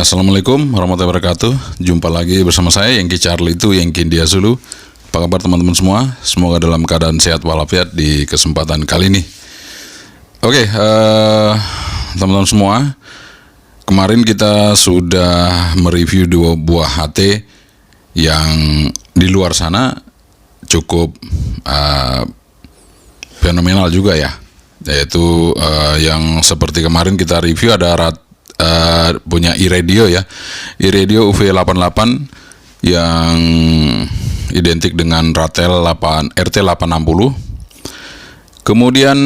Ya, assalamualaikum warahmatullahi wabarakatuh. Jumpa lagi bersama saya Yengki Charlie itu Yengki India Zulu. Apa kabar teman-teman semua? Semoga dalam keadaan sehat walafiat di kesempatan kali ini. Oke, teman-teman semua, kemarin kita sudah mereview dua buah HT yang di luar sana cukup fenomenal juga ya. Yaitu yang seperti kemarin kita review ada punya iRadio ya, iRadio UV88 yang identik dengan ratel RT860. Kemudian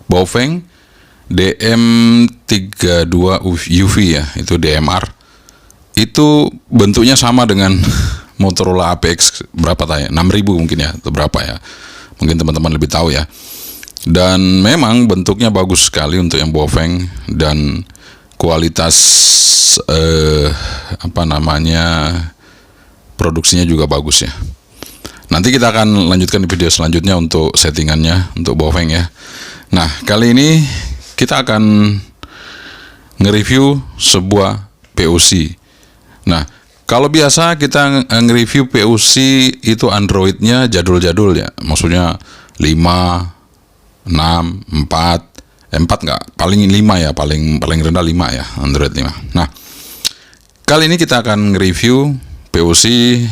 Baofeng DM32 UV ya, itu DMR. Itu bentuknya sama dengan Motorola APX berapa tanya? 6000 mungkin ya, atau berapa ya? Mungkin teman-teman lebih tahu ya. Dan memang bentuknya bagus sekali untuk yang Baofeng, dan kualitas produksinya juga bagus ya. Nanti kita akan lanjutkan di video selanjutnya untuk settingannya untuk Baofeng ya. Nah, kali ini kita akan nge-review sebuah POC. Nah, kalau biasa kita nge-review POC itu Androidnya jadul-jadul ya, maksudnya 5, 6, 4 nggak, paling 5 ya, paling rendah 5 ya, Android 5. Nah, kali ini kita akan nge-review POC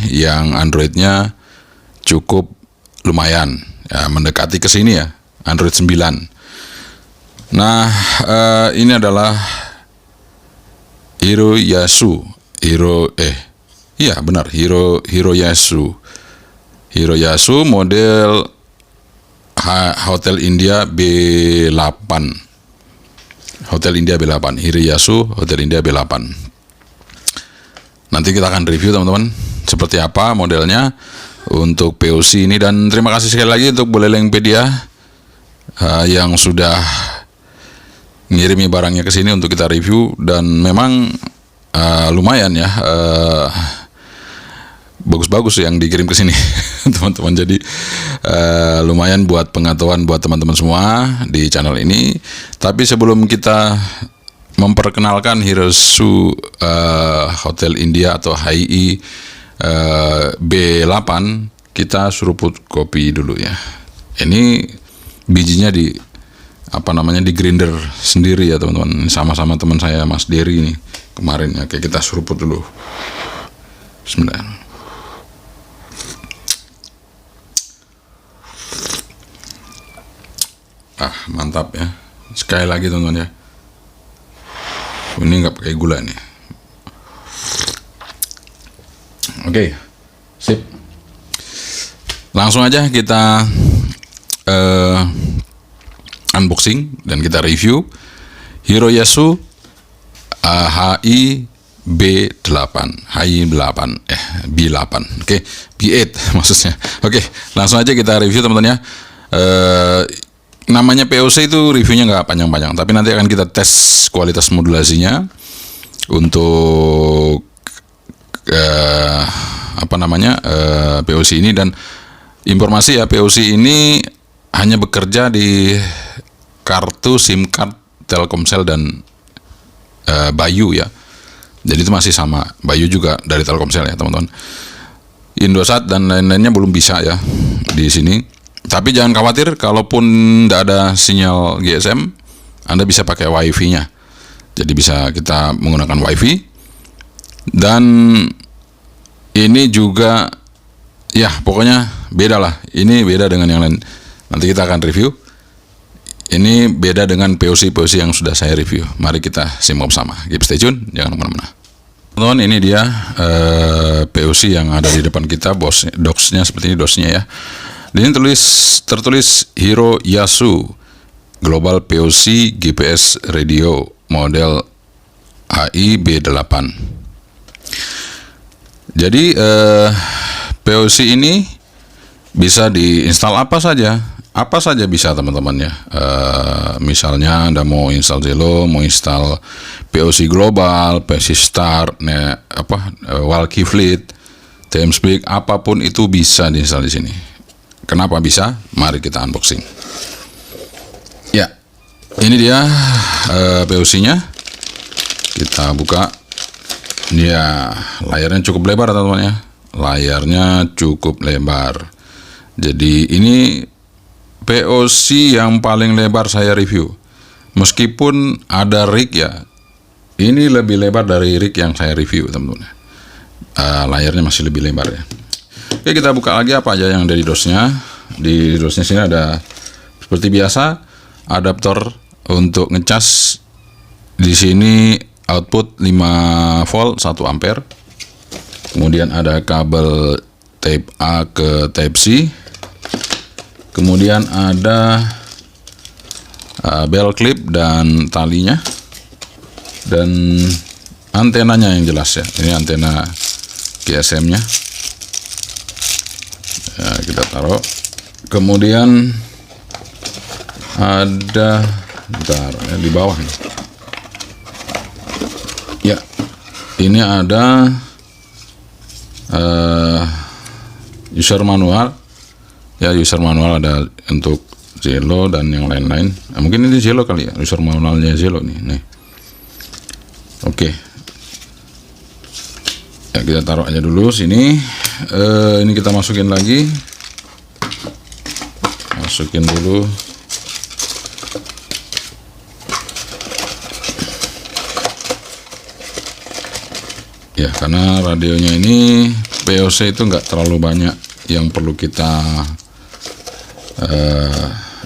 yang Androidnya cukup lumayan ya, mendekati ke sini ya, Android 9. Nah, ini adalah Hiroyasu model Hotel India B8. Hiroyasu Hotel India B8. Nanti kita akan review teman-teman seperti apa modelnya untuk POC ini, dan terima kasih sekali lagi untuk Bulelengpedia yang sudah ngirimi barangnya ke sini untuk kita review, dan memang lumayan ya, bagus-bagus yang dikirim ke sini teman-teman. Jadi lumayan buat pengetahuan buat teman-teman semua di channel ini. Tapi sebelum kita memperkenalkan Hiroyasu Hotel India atau HI-B8, kita seruput kopi dulu ya. Ini bijinya di grinder sendiri ya teman-teman. Sama-sama teman saya Mas Dery nih kemarin ya. Oke, kita seruput dulu. Bismillah. Mantap ya. Sekali lagi teman-teman ya. Ini nggak pakai gula nih. Oke, sip. Langsung aja kita unboxing dan kita review Hiroyasu HI-B8. Oke, B8 maksudnya. Oke, langsung aja kita review teman-teman ya. Namanya POC itu reviewnya nggak panjang-panjang, tapi nanti akan kita tes kualitas modulasinya untuk POC ini. Dan informasi ya, POC ini hanya bekerja di kartu SIM card Telkomsel dan Bayu ya. Jadi itu masih sama, Bayu juga dari Telkomsel ya teman-teman. Indosat dan lain-lainnya belum bisa ya di sini. Tapi jangan khawatir, kalaupun tidak ada sinyal GSM, Anda bisa pakai WiFi-nya. Jadi bisa kita menggunakan WiFi. Dan ini juga ya pokoknya beda lah. Ini beda dengan yang lain. Nanti kita akan review. Ini beda dengan POC yang sudah saya review. Mari kita simak bersama. Keep stay tune, jangan kemana-mana. Teman-teman, ini dia POC yang ada di depan kita. Docs-nya seperti ini, docs-nya ya. Di sini tertulis Hiroyasu Global POC GPS Radio model HI-B8. Jadi POC ini bisa diinstal apa saja bisa teman-teman ya. Misalnya Anda mau install Zelo, mau install POC Global, POC Star, Walkie Fleet, TeamSpeak, apapun itu bisa diinstal di sini. Kenapa bisa? Mari kita unboxing. Ya, ini dia POC-nya. Kita buka. Ya, layarnya cukup lebar teman-teman ya. Layarnya cukup lebar. Jadi ini POC yang paling lebar saya review. Meskipun ada rig ya, ini lebih lebar dari rig yang saya review teman-teman. Layarnya masih lebih lebar ya. Oke, kita buka lagi apa aja yang ada di dosnya. Di dosnya sini ada seperti biasa adaptor untuk ngecas. Di sini output 5 volt 1 ampere. Kemudian ada kabel type A ke type C. Kemudian ada bell clip dan talinya, dan antenanya yang jelas ya. Ini antena GSM-nya. Ya, kita taruh. Kemudian ada, bentar ya, di bawah nih. Ya, ini ada user manual. Ya, user manual ada untuk Zelo dan yang lain-lain. Nah, mungkin ini Zelo kali ya, user manualnya Zelo nih. Oke. Ya, kita taruh aja dulu sini. Ini kita masukin lagi. Masukin dulu. Ya, karena radionya ini POC itu nggak terlalu banyak yang perlu kita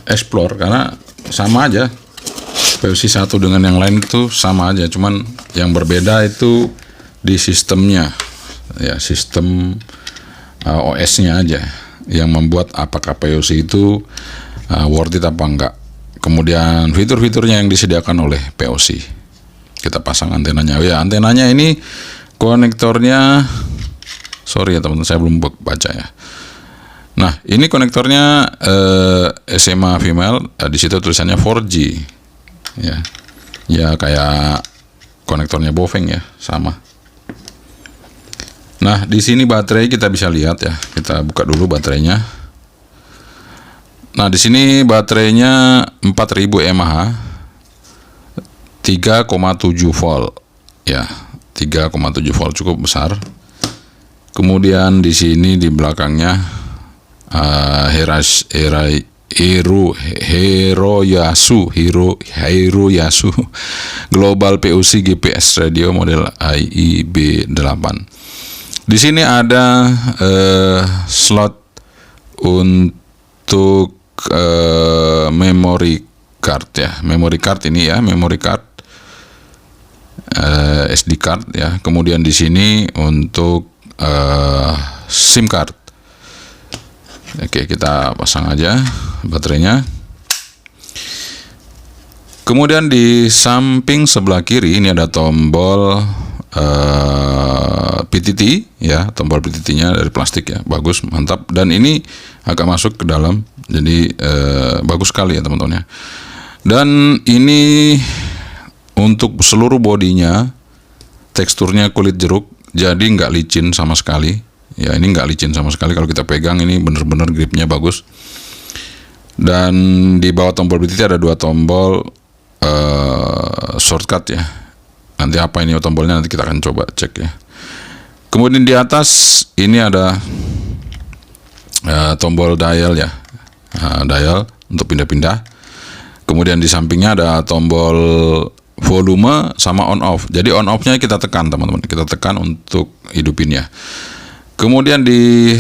explore, karena sama aja. POC satu dengan yang lain itu sama aja, cuman yang berbeda itu di sistemnya ya, sistem OS-nya aja yang membuat apakah POC itu worth it apa enggak. Kemudian fitur-fiturnya yang disediakan oleh POC. Kita pasang antenanya. Ya, antenanya ini konektornya, sorry ya teman-teman, saya belum baca ya. Nah, ini konektornya SMA female, di situ tulisannya 4G. Ya. Ya kayak konektornya Bofeng ya, sama. Nah, di sini baterai kita bisa lihat ya. Kita buka dulu baterainya. Nah, di sini baterainya 4000 mAh, 3,7 volt. Ya, 3,7 volt cukup besar. Kemudian di sini di belakangnya Hiroyasu Global POC GPS Radio model HI-B8. Di sini ada slot untuk memory card ya. Memory card ini ya, memory card SD card ya. Kemudian di sini untuk SIM card. Oke, kita pasang aja baterainya. Kemudian di samping sebelah kiri ini ada tombol PTT ya, tombol PTT-nya dari plastik ya, bagus, mantap. Dan ini agak masuk ke dalam, jadi bagus sekali ya teman-teman ya. Dan ini untuk seluruh bodinya teksturnya kulit jeruk, jadi nggak licin sama sekali. Ya, ini nggak licin sama sekali. Kalau kita pegang ini bener-bener gripnya bagus. Dan di bawah tombol PTT ada 2 tombol shortcut ya. Nanti apa ini tombolnya, nanti kita akan coba cek ya. Kemudian di atas ini ada tombol dial ya, dial untuk pindah-pindah. Kemudian di sampingnya ada tombol volume sama on off. Jadi on off-nya kita tekan teman-teman, kita tekan untuk hidupin ya. Kemudian di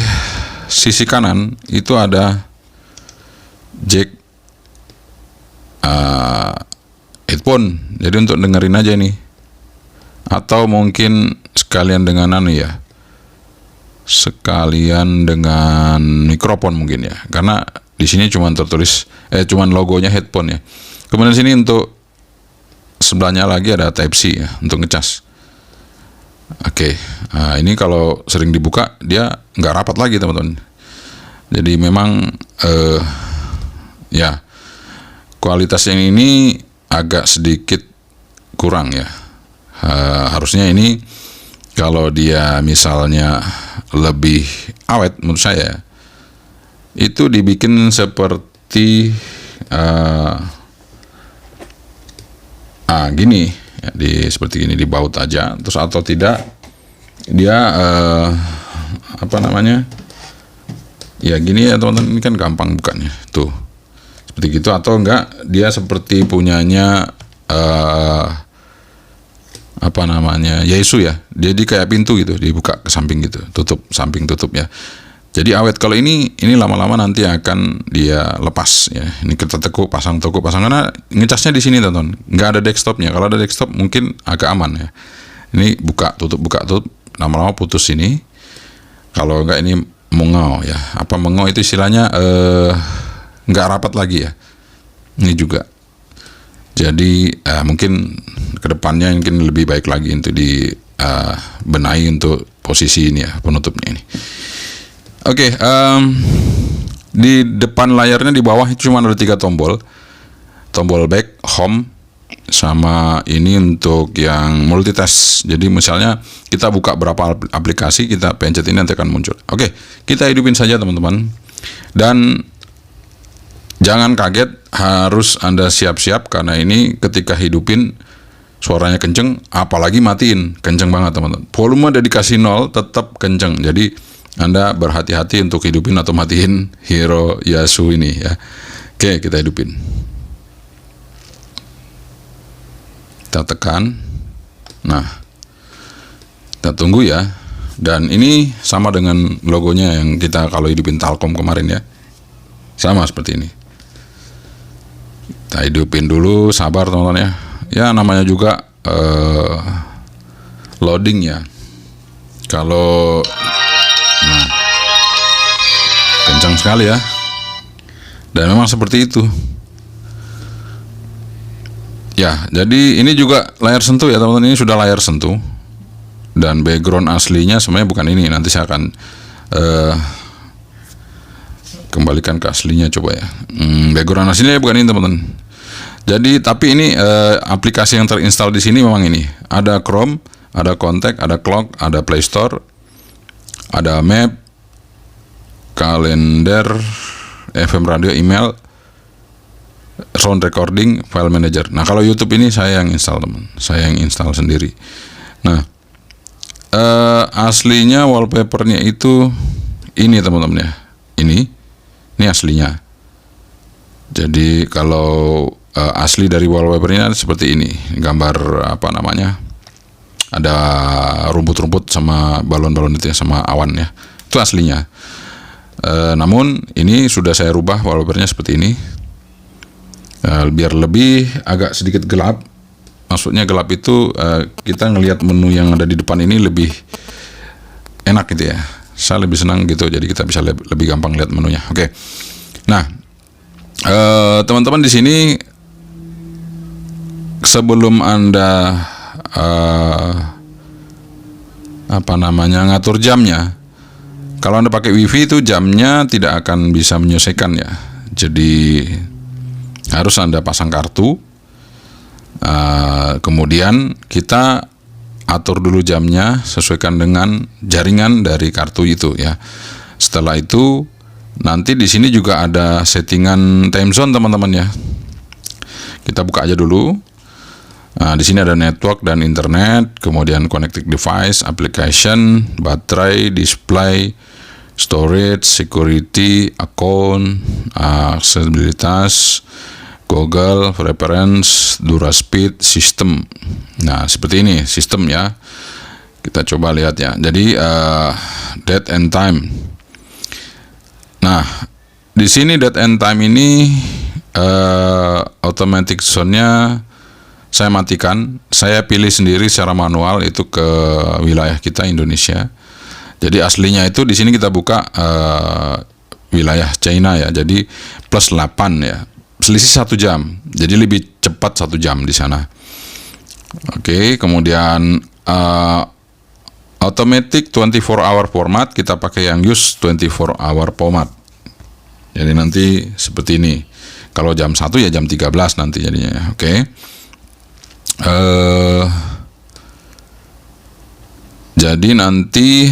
sisi kanan itu ada jack headphone. Jadi untuk dengerin aja nih. Atau mungkin sekalian dengan ya. Sekalian dengan mikrofon mungkin ya. Karena di sini cuma tertulis cuman logonya headphone ya. Kemudian sini untuk sebelahnya lagi ada Type C ya untuk ngecas. Oke, nah ini kalau sering dibuka dia nggak rapat lagi teman-teman. Jadi memang ya kualitas yang ini agak sedikit kurang ya. Harusnya ini kalau dia misalnya lebih awet menurut saya itu dibikin seperti gini ya, di seperti ini dibaut aja, terus atau tidak dia apa namanya, ya gini ya teman-teman, ini kan gampang bukannya tuh seperti gitu, atau enggak dia seperti punyanya apa namanya, Yesus ya, jadi kayak pintu gitu, dibuka ke samping gitu, tutup samping, tutup ya. Jadi awet. Kalau ini lama-lama nanti akan dia lepas ya. Ini kita tekuk pasang karena ngecasnya di sini teman-teman. Nggak ada desktopnya. Kalau ada desktop mungkin agak aman ya. Ini buka tutup, lama-lama putus ini. Kalau enggak ini mengau ya. Apa mengau itu istilahnya nggak rapat lagi ya. Ini juga. Jadi mungkin kedepannya mungkin lebih baik lagi untuk benahi untuk posisi ini ya, penutupnya ini. Oke, di depan layarnya di bawah itu cuma ada 3 tombol back, home, sama ini untuk yang multitask. Jadi misalnya kita buka berapa aplikasi, kita pencet ini nanti akan muncul. Oke, kita hidupin saja teman-teman. Dan jangan kaget, harus Anda siap-siap karena ini ketika hidupin suaranya kenceng, apalagi matiin, kenceng banget teman-teman. Volume udah dikasih 0, tetap kenceng. Jadi Anda berhati-hati untuk hidupin atau matiin Hiroyasu ini ya. Oke, kita hidupin. Kita tekan. Nah, kita tunggu ya. Dan ini sama dengan logonya yang kita kalau hidupin Telkom kemarin ya. Sama seperti ini. Kita hidupin dulu, sabar teman-teman ya. Ya namanya juga loading ya. Kalau kencang sekali ya, dan memang seperti itu ya. Jadi ini juga layar sentuh ya teman-teman, ini sudah layar sentuh, dan background aslinya sebenarnya bukan ini. Nanti saya akan kembalikan ke aslinya, coba ya. Background aslinya bukan ini teman-teman. Jadi tapi ini aplikasi yang terinstall di sini memang ini ada Chrome, ada Contact, ada Clock, ada Play Store, ada Map, kalender, FM radio, email, sound recording, file manager. Nah kalau YouTube ini saya yang install teman, saya yang install sendiri. Nah aslinya wallpapernya itu ini teman-teman ya, ini aslinya. Jadi kalau asli dari wallpapernya seperti ini, gambar apa namanya, ada rumput-rumput sama balon-balon itu ya, sama awan ya, itu aslinya. Namun ini sudah saya rubah wallpapernya seperti ini, biar lebih agak sedikit gelap. Maksudnya gelap itu kita ngelihat menu yang ada di depan ini lebih enak gitu ya. Saya lebih senang gitu, jadi kita bisa lebih gampang lihat menunya. Oke. Nah, teman-teman di sini sebelum Anda apa namanya ngatur jamnya, kalau Anda pakai WiFi itu jamnya tidak akan bisa menyelesaikan ya. Jadi harus Anda pasang kartu, kemudian kita atur dulu jamnya sesuaikan dengan jaringan dari kartu itu ya. Setelah itu nanti di sini juga ada settingan time zone teman-teman ya. Kita buka aja dulu. Nah, di sini ada network dan internet, kemudian connected device, application, baterai, display, storage, security, account, aksesibilitas, Google, preference, dura speed, system. Nah, seperti ini sistem ya. Kita coba lihat ya. Jadi date and time. Nah, di sini date and time ini automatic zone-nya saya matikan. Saya pilih sendiri secara manual itu ke wilayah kita Indonesia. Jadi aslinya itu di sini kita buka wilayah China ya. Jadi plus 8 ya. Selisih 1 jam. Jadi lebih cepat 1 jam di sana. Oke, kemudian automatic 24-hour format kita pakai yang use 24-hour format. Jadi nanti seperti ini. Kalau jam 1 ya jam 13 nanti jadinya. Oke. Jadi nanti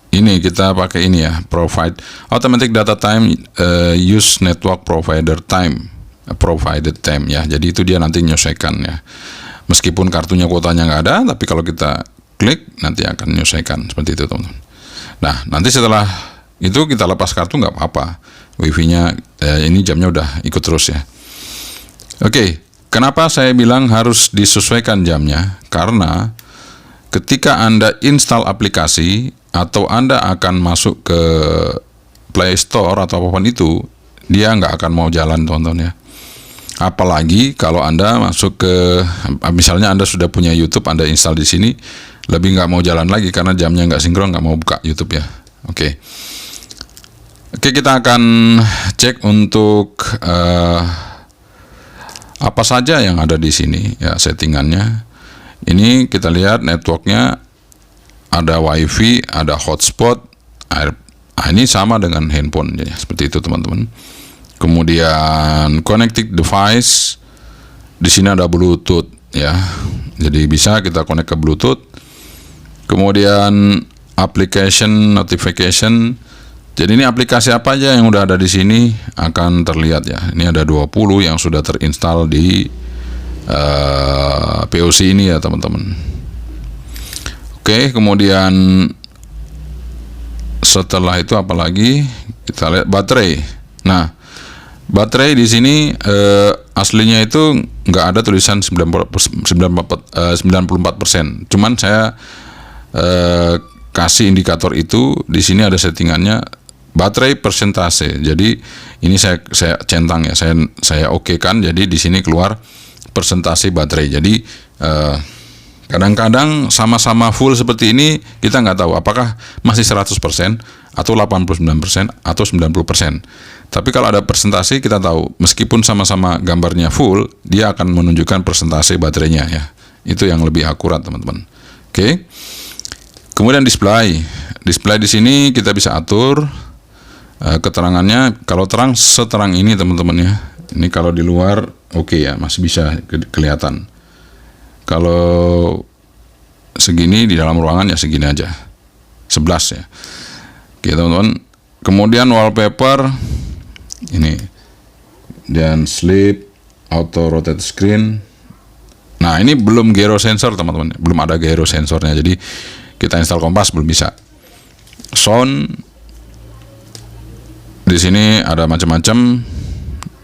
ini kita pakai ini ya, provide automatic data time, use network provider time, provided time ya. Jadi itu dia nanti menyesuaikan ya. Meskipun kartunya kuotanya nggak ada, tapi kalau kita klik nanti akan menyesuaikan seperti itu teman-teman. Nah nanti setelah itu kita lepas kartu nggak apa-apa, wifi-nya ini jamnya udah ikut terus ya. Oke, kenapa saya bilang harus disesuaikan jamnya? Karena ketika Anda install aplikasi atau Anda akan masuk ke Play Store atau apapun itu, dia nggak akan mau jalan teman-teman ya. Apalagi kalau Anda masuk ke, misalnya Anda sudah punya YouTube, Anda install di sini, lebih nggak mau jalan lagi karena jamnya nggak sinkron, nggak mau buka YouTube ya. Oke, kita akan cek untuk apa saja yang ada di sini ya settingannya. Ini kita lihat networknya ada WiFi, ada hotspot, ini sama dengan handphone ya, seperti itu teman-teman. Kemudian connected device, di sini ada Bluetooth ya, jadi bisa kita connect ke Bluetooth. Kemudian application notification, jadi ini aplikasi apa aja yang udah ada di sini akan terlihat ya. Ini ada 20 yang sudah terinstall di POC ini ya teman-teman. Oke, kemudian setelah itu apalagi kita lihat baterai. Nah, baterai di sini aslinya itu nggak ada tulisan 94%. Cuman saya kasih indikator itu, di sini ada settingannya baterai persentase. Jadi ini saya centang ya, saya oke kan. Jadi di sini keluar persentase baterai. Jadi kadang-kadang sama-sama full seperti ini kita nggak tahu apakah masih 100% atau 89% atau 90%. Tapi kalau ada persentase kita tahu, meskipun sama-sama gambarnya full, dia akan menunjukkan persentase baterainya ya. Itu yang lebih akurat teman-teman. Oke. Kemudian display di sini kita bisa atur keterangannya. Kalau terang seterang ini teman-teman ya. Ini kalau di luar oke ya, masih bisa kelihatan. Kalau segini di dalam ruangan ya segini aja, 11 ya. Oke teman-teman. Kemudian wallpaper ini, dan sleep, auto rotate screen. Nah ini belum gyro sensor teman-teman, belum ada gyro sensornya, jadi kita install kompas belum bisa. Sound di sini ada macam-macam.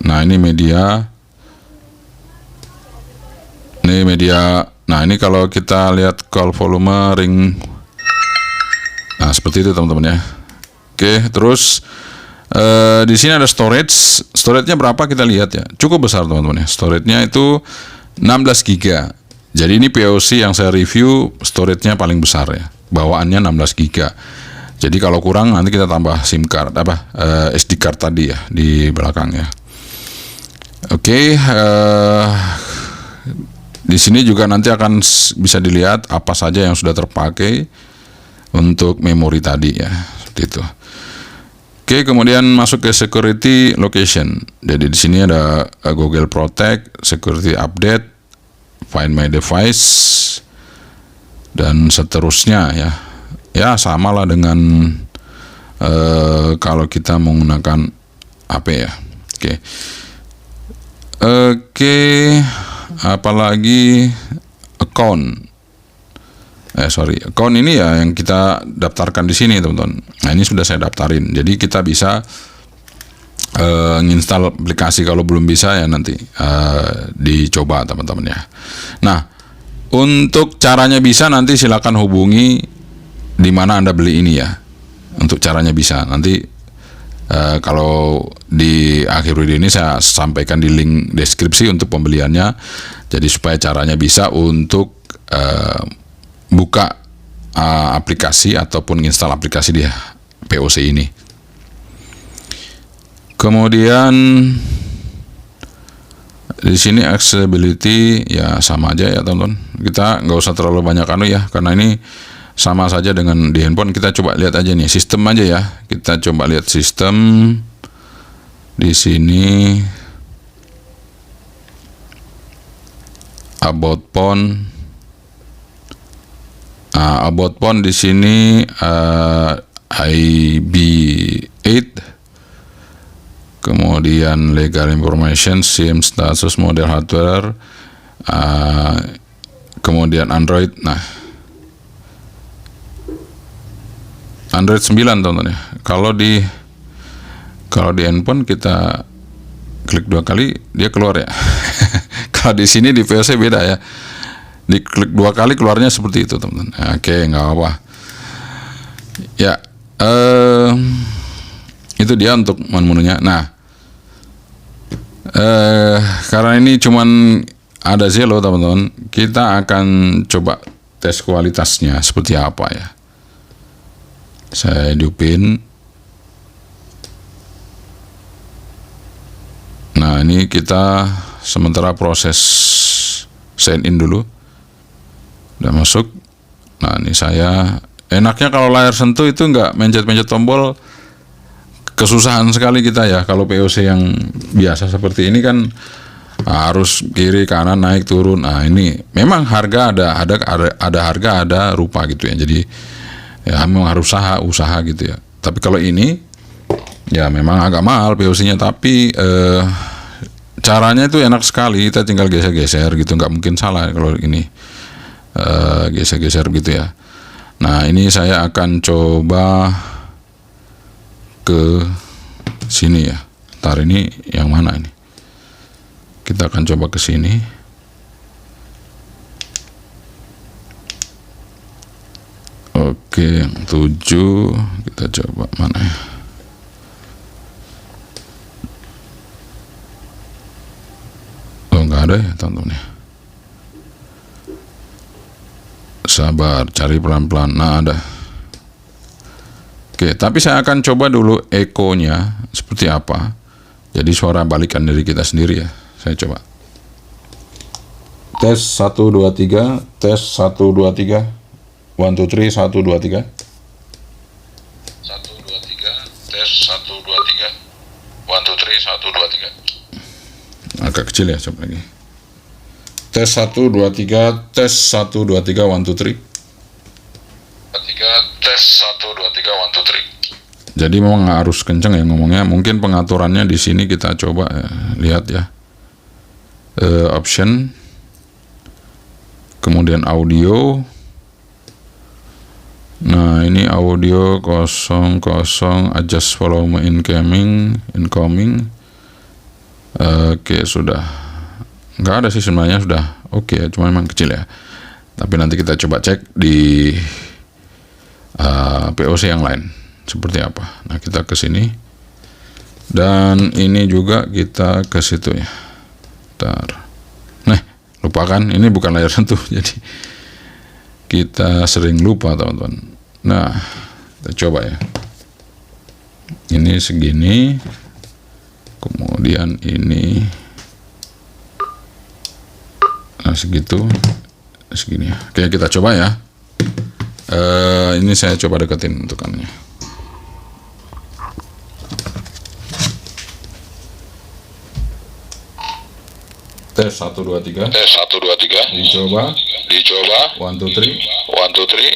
Nah ini media, nah ini kalau kita lihat call volume ring, nah seperti itu teman-teman ya. Oke, terus di sini ada storage-nya berapa kita lihat ya, cukup besar teman-teman ya. Storage-nya itu 16 GB. Jadi ini POC yang saya review, storage-nya paling besar ya, bawaannya 16 GB. Jadi kalau kurang nanti kita tambah SIM card SD card tadi ya di belakang ya. Oke, di sini juga nanti akan bisa dilihat apa saja yang sudah terpakai untuk memori tadi ya, seperti itu. Oke, kemudian masuk ke security location. Jadi di sini ada Google Protect, security update, find my device, dan seterusnya ya. Ya sama lah dengan kalau kita menggunakan HP ya. Oke, apalagi account. Account ini ya yang kita daftarkan di sini teman-teman. Nah ini sudah saya daftarin, jadi kita bisa nginstal aplikasi. Kalau belum bisa ya nanti dicoba teman-teman ya. Nah untuk caranya bisa nanti silakan hubungi di mana Anda beli ini ya. Untuk caranya bisa nanti kalau di akhir video ini saya sampaikan di link deskripsi untuk pembeliannya. Jadi supaya caranya bisa untuk buka aplikasi ataupun install aplikasi di POC ini. Kemudian di sini accessibility ya sama aja ya teman-teman. Kita nggak usah terlalu banyak ya, karena ini sama saja dengan di handphone. Kita coba lihat aja nih sistem aja ya. Kita coba lihat sistem di sini. About phone. About phone di sini HI-B8. Kemudian legal information, SIM, status, model hardware. kemudian Android. Nah, Android 9 teman-teman ya. Kalau di handphone kita klik 2 kali dia keluar ya. Kalau di sini di POC beda ya. Diklik 2 kali keluarnya seperti itu teman-teman. Oke, nggak apa-apa. Ya, itu dia untuk menunya. Nah, karena ini cuman ada Zelo teman-teman, kita akan coba tes kualitasnya seperti apa ya. Saya hidupin. Nah, ini kita sementara proses sign in dulu. Udah masuk. Nah, ini saya enaknya kalau layar sentuh itu nggak mencet-mencet tombol, kesusahan sekali kita ya. Kalau POC yang biasa seperti ini kan harus kiri kanan naik turun. Nah, ini memang harga ada harga ada rupa gitu ya. Jadi ya memang harus usaha gitu ya. Tapi kalau ini ya memang agak mahal POC-nya, tapi caranya itu enak sekali. Kita tinggal geser-geser gitu, nggak mungkin salah kalau ini geser-geser gitu ya. Nah, ini saya akan coba ke sini ya. Ntar ini yang mana ini? Kita akan coba ke sini. Oke, yang 7 kita coba mana ya? Oh, nggak ada ya teman-teman ya. Sabar, cari pelan-pelan. Nah, ada. Oke, tapi saya akan coba dulu ekonya seperti apa. Jadi suara balikan dari kita sendiri ya. Saya coba. Tes 1 2 3, tes 1 2 3. 1 2 3, 1 2 3. 1 2 3, tes 1 2 3. 1 2 3, 1 2 3. Agak kecil ya, coba lagi. Tes 1 2 3, tes 1 2 3, 1 2 3. 3, tes 1 2 3, 1 2 3. Jadi memang harus kenceng ya ngomongnya. Mungkin pengaturannya di sini kita coba lihat ya. Option, kemudian audio. Nah, ini audio 00, adjust volume incoming. Oke, sudah. Nggak ada sih sebenarnya, sudah oke ya, cuma memang kecil ya. Tapi nanti kita coba cek di POC yang lain seperti apa. Nah, kita ke sini dan ini juga kita ke situ ya. Bentar. Nah, lupakan, ini bukan layar sentuh, jadi kita sering lupa teman-teman. Nah, kita coba ya. Ini segini, kemudian ini, nah segitu, segini ya. Oke, kita coba ya. Ini saya coba deketin tekanannya. Tes 1 2 3. Tes 1 2 3. Dicoba. 1 2 3. 1 2 3.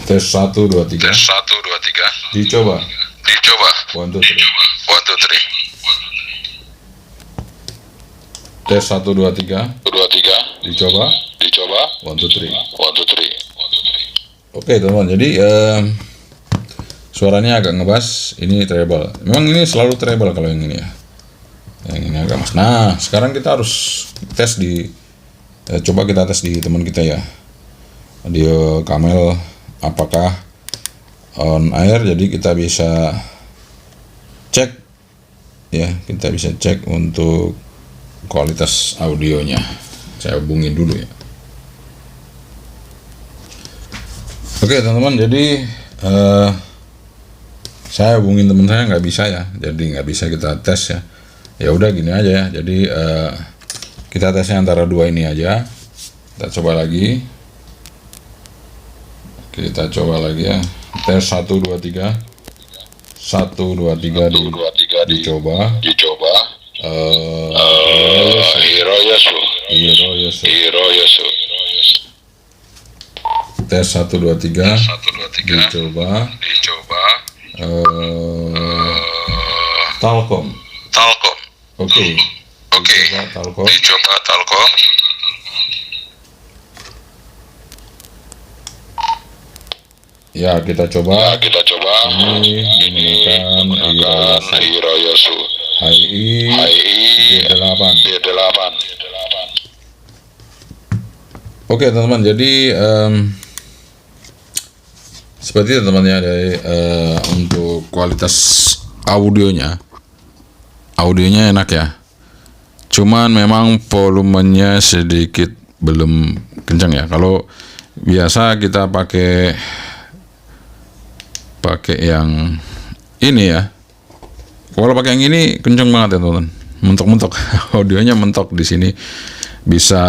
Tes 1 2 3. Tes 1 2 3. Dicoba. 1 2 3. 1 2 3. Tes 1 2 3. 1 2 3. Dicoba. 1 2 3. 1 2 3. Oke teman-teman, jadi suaranya agak ngebas. Ini treble. Memang ini selalu treble kalau yang ini ya. Yang ini agak mas. Nah, sekarang kita harus tes di coba kita tes di teman kita ya. Audio Camel apakah on air, jadi kita bisa cek ya, kita bisa cek untuk kualitas audionya. Saya hubungi dulu ya. Oke teman-teman, jadi saya hubungin teman saya nggak bisa ya, jadi nggak bisa kita tes ya. Ya udah gini aja ya, jadi kita tesnya antara dua ini aja. Kita coba lagi. Kita coba lagi ya. Tes 1 2 3. 1 2 3 dicoba. Hiroyasu. Tes 1 2 3. Dicoba. Telkom. Telkom. Oke. Oke. Dicoba Telkom. Ya, kita coba. Ini menggunakan Hiroyasu HI-B8. Oke, teman-teman. Jadi seperti itu teman-teman ya, dari untuk kualitas audionya enak ya. Cuman memang volumenya sedikit belum kencang ya. Kalau biasa kita pakai yang ini ya. Kalau pakai yang ini kencang banget ya teman-teman. Mentok-mentok audionya mentok di sini. Bisa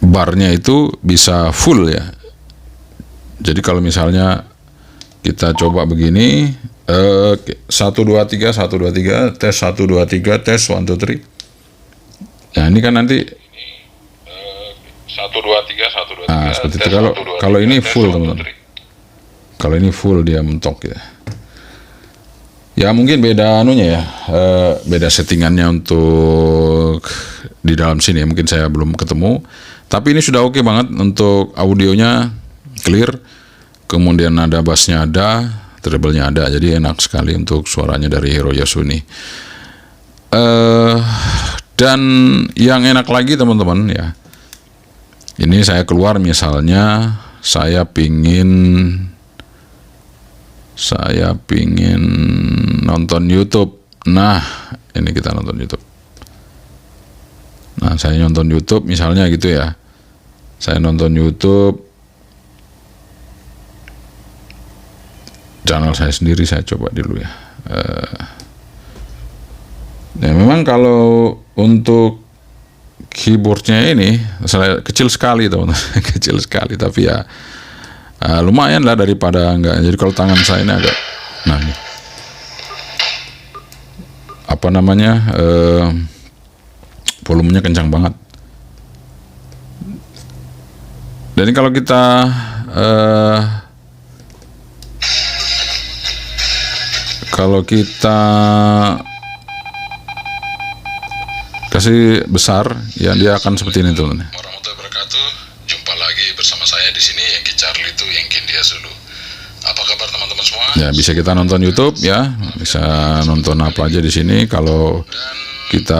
barnya itu bisa full ya. Jadi kalau misalnya kita coba begini, 1 2 3 tes 1 2 3 tes 1 2 3. Nah, ini kan nanti 1 2 3 nah, seperti itu. Kalau ini full teman-teman. Kalau ini full dia mentok ya. Ya mungkin beda anunya ya, beda settingannya untuk di dalam sini ya. Mungkin saya belum ketemu. Tapi ini sudah oke banget untuk audionya clear. Kemudian nada bassnya ada, treble-nya ada. Jadi enak sekali untuk suaranya dari Hiroyasu ini. Dan yang enak lagi teman-teman ya. Ini saya keluar misalnya saya pingin nonton YouTube. Nah, ini kita nonton YouTube. Nah, saya nonton YouTube misalnya gitu ya. Saya nonton YouTube channel saya sendiri, saya coba dulu ya. Ya memang kalau untuk keyboardnya ini saya kecil sekali teman-teman. Kecil sekali, tapi ya lumayan lah daripada enggak. Jadi kalau tangan saya ini agak, nah ini volumenya kencang banget. Dan kalau kita kasih besar ya, dia akan seperti ini tuh. Warahmatullahi wabarakatuh. Jumpa lagi bersama saya di sini, Yangki Charlie itu Yangki Dia Zulu. Apa kabar teman-teman semua? Ya, bisa kita nonton YouTube ya, bisa nonton apa aja di sini. Kalau kita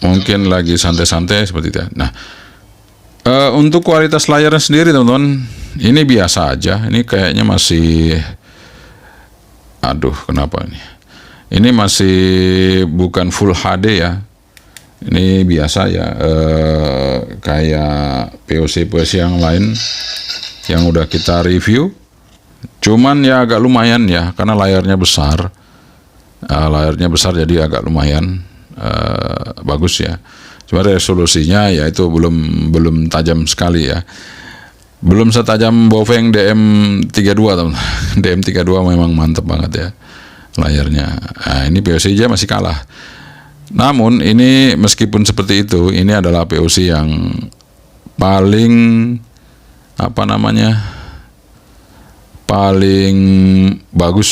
mungkin lagi santai-santai seperti itu. Nah, untuk kualitas layarnya sendiri teman-teman, ini biasa aja. Ini kayaknya masih, aduh kenapa ini? Ini masih bukan Full HD ya. Ini biasa ya, kayak POC yang lain yang udah kita review. Cuman ya agak lumayan ya, karena layarnya besar. Layarnya besar jadi agak lumayan bagus ya. Cuma resolusinya ya itu belum tajam sekali ya. Belum setajam Bofeng DM32 teman. DM32 memang mantep banget ya layarnya. Nah, ini POC aja masih kalah. Namun ini meskipun seperti itu, ini adalah POC yang paling paling bagus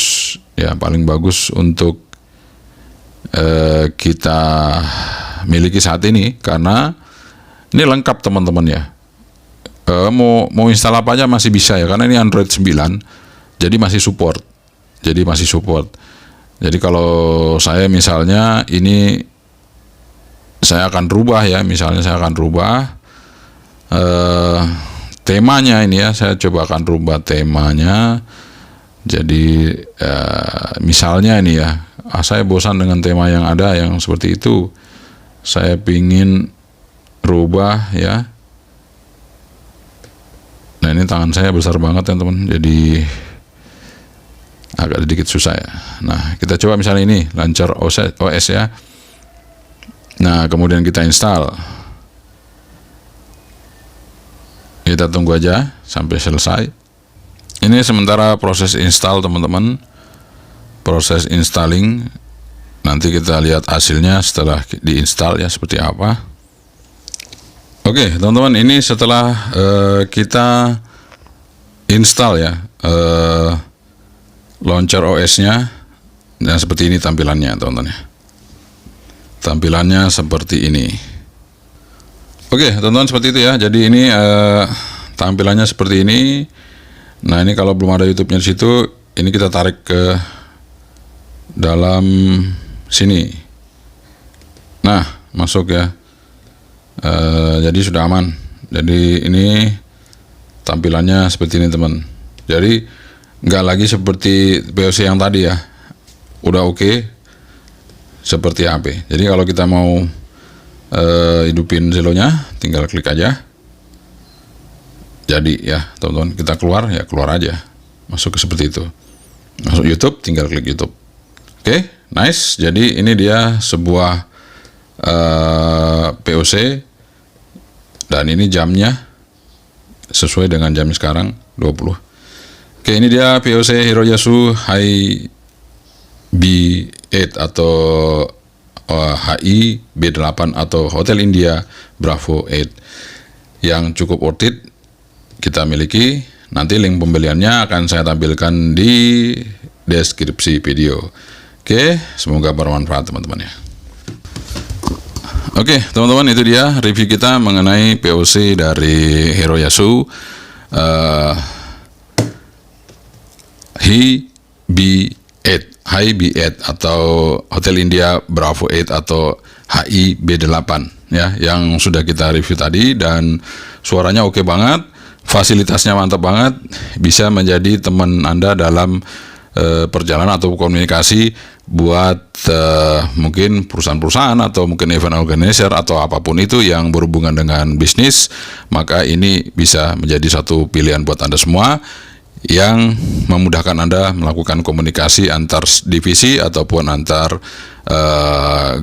ya, paling bagus untuk kita miliki saat ini, karena ini lengkap teman-teman ya. Mau install apa aja masih bisa ya, karena ini Android 9 jadi masih support. Jadi kalau saya misalnya ini saya akan rubah ya, misalnya saya akan rubah temanya ini ya, saya coba akan rubah temanya. Jadi misalnya ini ya, saya bosan dengan tema yang ada yang seperti itu, saya pingin rubah ya. Nah, ini tangan saya besar banget ya teman, jadi agak sedikit susah ya. Nah, kita coba misalnya ini launcher OS ya. Nah, kemudian kita install. Kita tunggu aja sampai selesai. Ini sementara proses install teman-teman. Proses installing. Nanti kita lihat hasilnya setelah diinstal ya seperti apa. Oke, teman-teman, ini setelah kita install ya launcher OS-nya, dan seperti ini tampilannya teman-teman ya. Tampilannya seperti ini. Oke teman-teman, seperti itu ya. Jadi ini tampilannya seperti ini. Nah ini kalau belum ada YouTube-nya di situ, ini kita tarik ke dalam sini. Nah masuk ya. Jadi sudah aman. Jadi ini tampilannya seperti ini teman. Jadi nggak lagi seperti POC yang tadi ya. Udah oke seperti HP. Jadi kalau kita mau hidupin selonya, tinggal klik aja. Jadi ya teman-teman, kita keluar ya keluar aja. Masuk ke seperti itu. Masuk YouTube, tinggal klik YouTube. Oke, nice. Jadi ini dia sebuah POC, dan ini jamnya sesuai dengan jam sekarang 20. Oke, ini dia POC Hiroyasu HI-B8 atau HI-B8 atau Hotel India Bravo 8 yang cukup worth it kita miliki. Nanti link pembeliannya akan saya tampilkan di deskripsi video. Oke, semoga bermanfaat teman-teman ya. Oke teman-teman, itu dia review kita mengenai POC dari Hiroyasu HI-B8 atau Hotel India Bravo 8 atau HI-B8 ya, yang sudah kita review tadi, dan suaranya oke banget, fasilitasnya mantap banget, bisa menjadi teman Anda dalam perjalanan atau komunikasi buat mungkin perusahaan-perusahaan atau mungkin event organizer atau apapun itu yang berhubungan dengan bisnis. Maka ini bisa menjadi satu pilihan buat Anda semua yang memudahkan Anda melakukan komunikasi antar divisi ataupun antar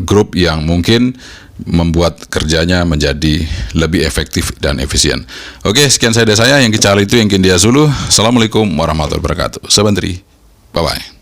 grup yang mungkin membuat kerjanya menjadi lebih efektif dan efisien. Oke, sekian dari saya yang Charlie itu yang Kindia Zulu. Assalamualaikum warahmatullahi wabarakatuh. Sebentri. Bye-bye.